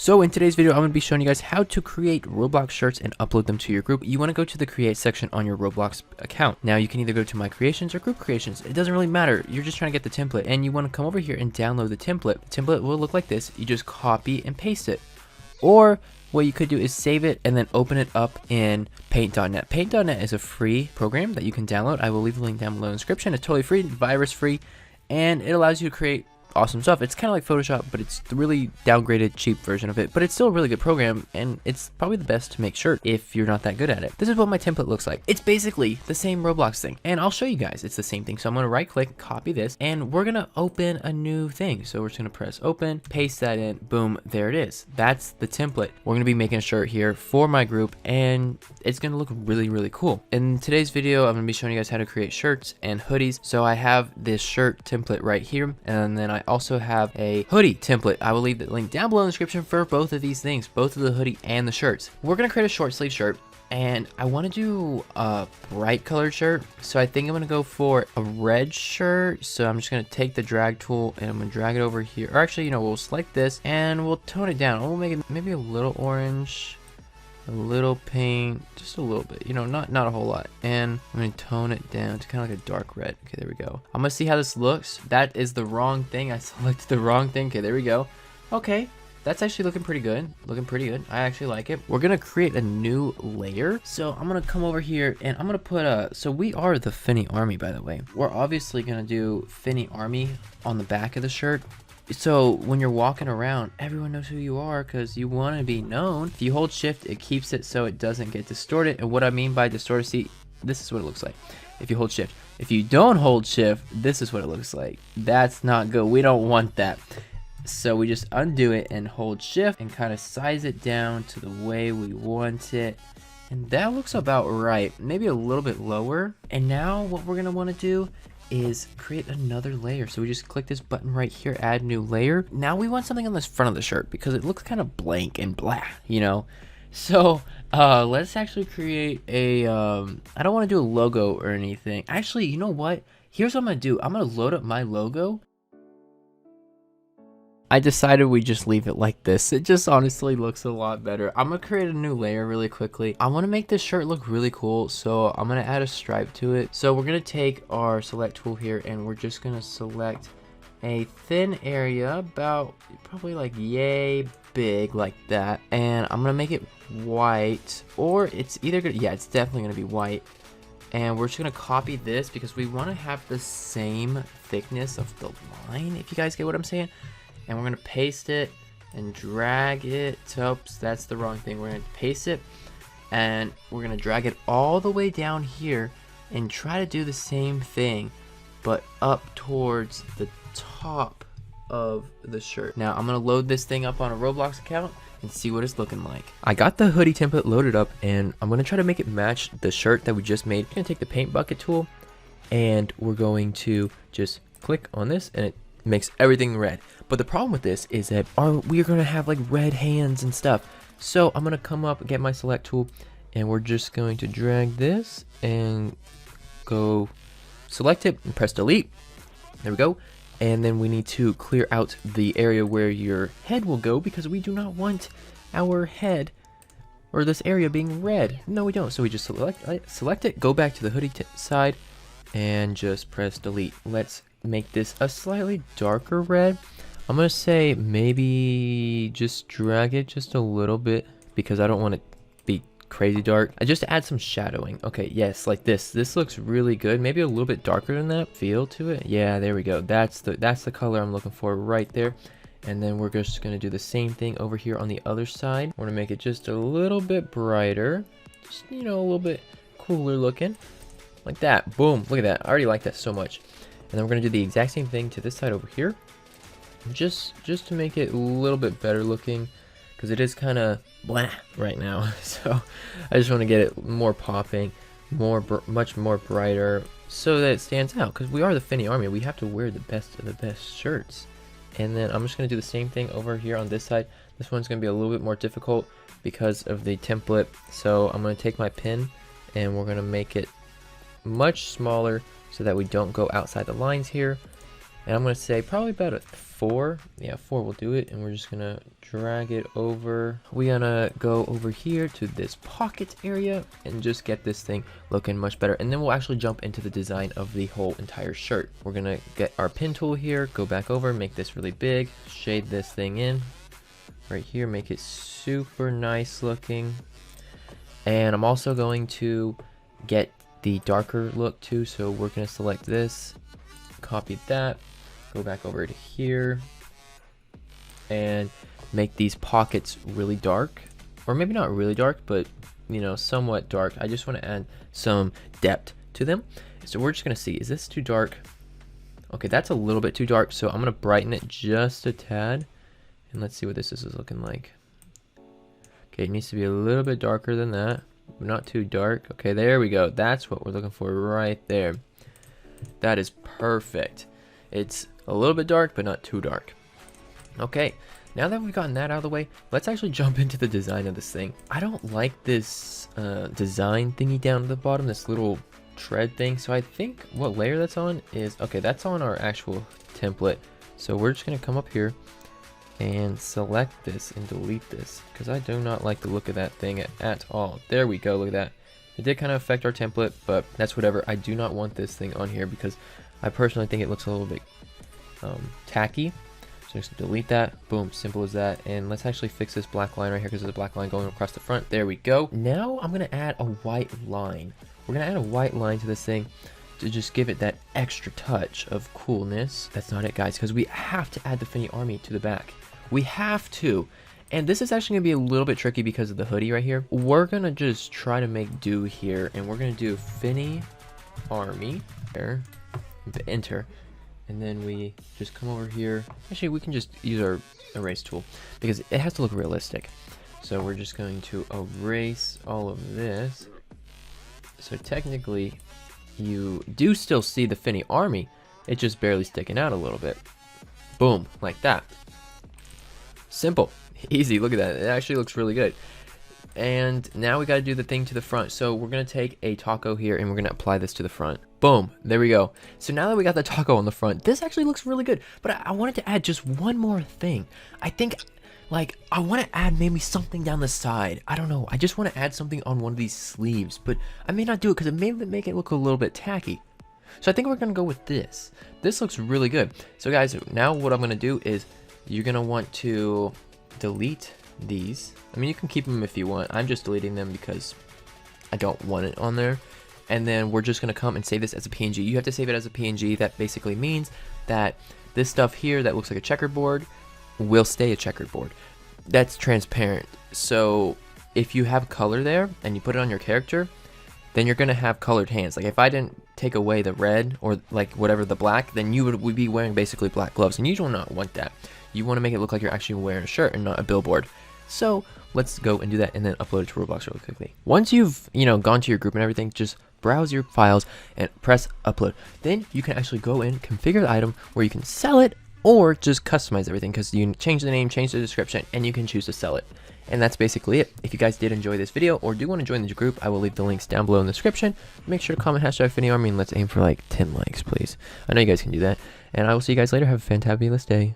So in today's video, I'm going to be showing you guys how to create Roblox shirts and upload them to your group. You want to go to the create section on your Roblox account. Now you can either go to my creations or group creations. It doesn't really matter. You're just trying to get the template and you want to come over here and download the template. The template will look like this. You just copy and paste it. Or what you could do is save it and then open it up in paint.net. Paint.net is a free program that you can download. I will leave the link down below in the description. It's totally free, virus free, and it allows you to create awesome stuff. It's kind of like Photoshop, but it's the really downgraded, cheap version of it. But it's still a really good program, and it's probably the best to make shirt if you're not that good at it. This is what my template looks like. It's basically the same Roblox thing, and I'll show you guys. It's the same thing. So I'm going to right click, copy this, and we're going to open a new thing. So we're just going to press open, paste that in, boom, there it is. That's the template. We're going to be making a shirt here for my group, and it's going to look really, really cool. In today's video, I'm going to be showing you guys how to create shirts and hoodies. So I have this shirt template right here, and then I also have a hoodie template. I will leave the link down below in the description for both of these things, both of the hoodie and the shirts. We're going to create a short sleeve shirt, and I want to do a bright colored shirt. So I think I'm going to go for a red shirt. So I'm just going to take the drag tool and I'm going to drag it over here. Or actually, you know, we'll select this and we'll tone it down. We'll make it maybe a little orange, a little pink, just a little bit, you know, not a whole lot. And I'm going to tone it down to kind of like a dark red. Okay, there we go. I'm going to see how this looks. That is the wrong thing. I selected the wrong thing. Okay, there we go. Okay, that's actually looking pretty good. Looking pretty good. I actually like it. We're going to create a new layer. So I'm going to come over here and I'm going to put so we are the PHINYARMY, by the way. We're obviously going to do PHINYARMY on the back of the shirt. So when you're walking around, everyone knows who you are because you want to be known. If you hold shift, it keeps it so it doesn't get distorted. And what I mean by distorted, see, this is what it looks like if you hold shift. If you don't hold shift, this is what it looks like. That's not good. We don't want that. So we just undo it and hold shift and kind of size it down to the way we want it. And that looks about right. Maybe a little bit lower. And now what we're going to want to do is create another layer. So we just click this button right here, add new layer. Now we want something on this front of the shirt because it looks kind of blank and blah, you know. So let's actually create a I don't want to do a logo or anything. Actually, you know what, here's what I'm gonna do. I'm gonna load up my logo. I decided we just leave it like this. It just honestly looks a lot better. I'm gonna create a new layer really quickly. I want to make this shirt look really cool, so I'm gonna add a stripe to it. So we're gonna take our select tool here and we're just gonna select a thin area about probably like yay big, like that. And I'm gonna make it white, or it's either gonna, yeah, it's definitely gonna be white. And we're just gonna copy this because we want to have the same thickness of the line, if you guys get what I'm saying. And we're going to paste it and drag it. Oops, that's the wrong thing. We're going to paste it and we're going to drag it all the way down here and try to do the same thing, but up towards the top of the shirt. Now I'm going to load this thing up on a Roblox account and see what it's looking like. I got the hoodie template loaded up and I'm going to try to make it match the shirt that we just made. I'm going to take the paint bucket tool and we're going to just click on this and it makes everything red. But the problem with this is that we're going to have like red hands and stuff. So I'm going to come up and get my select tool and we're just going to drag this and go select it and press delete. There we go. And then we need to clear out the area where your head will go because we do not want our head or this area being red. No, we don't. So we just select it, go back to the hoodie side and just press delete. Let's make this a slightly darker red. I'm gonna say maybe just drag it just a little bit because I don't want it to be crazy dark. I just add some shadowing. Okay, yes, like this. This looks really good. Maybe a little bit darker than that feel to it. Yeah, there we go. That's the color I'm looking for right there. And then we're just gonna do the same thing over here on the other side. We're gonna make it just a little bit brighter, just, you know, a little bit cooler looking, like that. Boom! Look at that. I already like that so much. And then we're gonna do the exact same thing to this side over here, just to make it a little bit better looking, because it is kind of blah right now. So I just want to get it more popping, much more brighter, so that it stands out. Because we are the PHINYARMY, we have to wear the best of the best shirts. And then I'm just gonna do the same thing over here on this side. This one's gonna be a little bit more difficult because of the template. So I'm gonna take my pen and we're gonna make it much smaller, so that we don't go outside the lines here. And I'm going to say probably about a 4. Yeah, 4 will do it. And we're just going to drag it over. We're going to go over here to this pocket area and just get this thing looking much better. And then we'll actually jump into the design of the whole entire shirt. We're going to get our pin tool here, go back over, make this really big, shade this thing in right here, make it super nice looking. And I'm also going to get the darker look too. So we're going to select this, copy that, go back over to here and make these pockets really dark, or maybe not really dark, but you know, somewhat dark. I just want to add some depth to them. So we're just going to see, is this too dark? Okay, that's a little bit too dark, so I'm going to brighten it just a tad, and let's see what this is looking like. Okay, it needs to be a little bit darker than that, but not too dark. Okay, there we go. That's what we're looking for right there. That is perfect. It's a little bit dark, but not too dark. Okay, now that we've gotten that out of the way, let's actually jump into the design of this thing. I don't like this design thingy down at the bottom, this little tread thing. So I think what layer that's on is, okay, that's on our actual template. So we're just going to come up here and select this and delete this, because I do not like the look of that thing at all. There we go, look at that. It did kind of affect our template, but that's whatever. I do not want this thing on here because I personally think it looks a little bit tacky. So just delete that. Boom, simple as that. And let's actually fix this black line right here because there's a black line going across the front. There we go. Now I'm going to add a white line. We're going to add a white line to this thing to just give it that extra touch of coolness. That's not it, guys, because we have to add the PHINYARMY to the back. We have to. And this is actually going to be a little bit tricky because of the hoodie right here. We're going to just try to make do here. And we're going to do PHINYARMY. There. Enter. And then we just come over here. Actually, we can just use our erase tool because it has to look realistic. So we're just going to erase all of this. So technically, you do still see the PHINYARMY. It's just barely sticking out a little bit. Boom, like that. Simple, easy. Look at that. It actually looks really good. And now we got to do the thing to the front. So we're going to take a taco here and we're going to apply this to the front. Boom, there we go. So now that we got the taco on the front, this actually looks really good. But I wanted to add just one more thing. I think, like, I want to add maybe something down the side. I don't know. I just want to add something on one of these sleeves. But I may not do it because it may make it look a little bit tacky. So I think we're going to go with this. This looks really good. So guys, now what I'm going to do is you're going to want to delete these. I mean, you can keep them if you want. I'm just deleting them because I don't want it on there. And then we're just going to come and save this as a PNG. You have to save it as a PNG. That basically means that this stuff here that looks like a checkerboard will stay a checkerboard. That's transparent. So if you have color there and you put it on your character, then you're going to have colored hands. Like if I didn't take away the red or like whatever the black, then you would be wearing basically black gloves. And you do not want that. You want to make it look like you're actually wearing a shirt and not a billboard. So let's go and do that and then upload it to Roblox really quickly. Once you've, gone to your group and everything, just browse your files and press upload. Then you can actually go in, configure the item where you can sell it or just customize everything because you change the name, change the description, and you can choose to sell it. And that's basically it. If you guys did enjoy this video or do want to join the group, I will leave the links down below in the description. Make sure to comment hashtag PHINYARMY and let's aim for like 10 likes, please. I know you guys can do that. And I will see you guys later. Have a fantabulous day.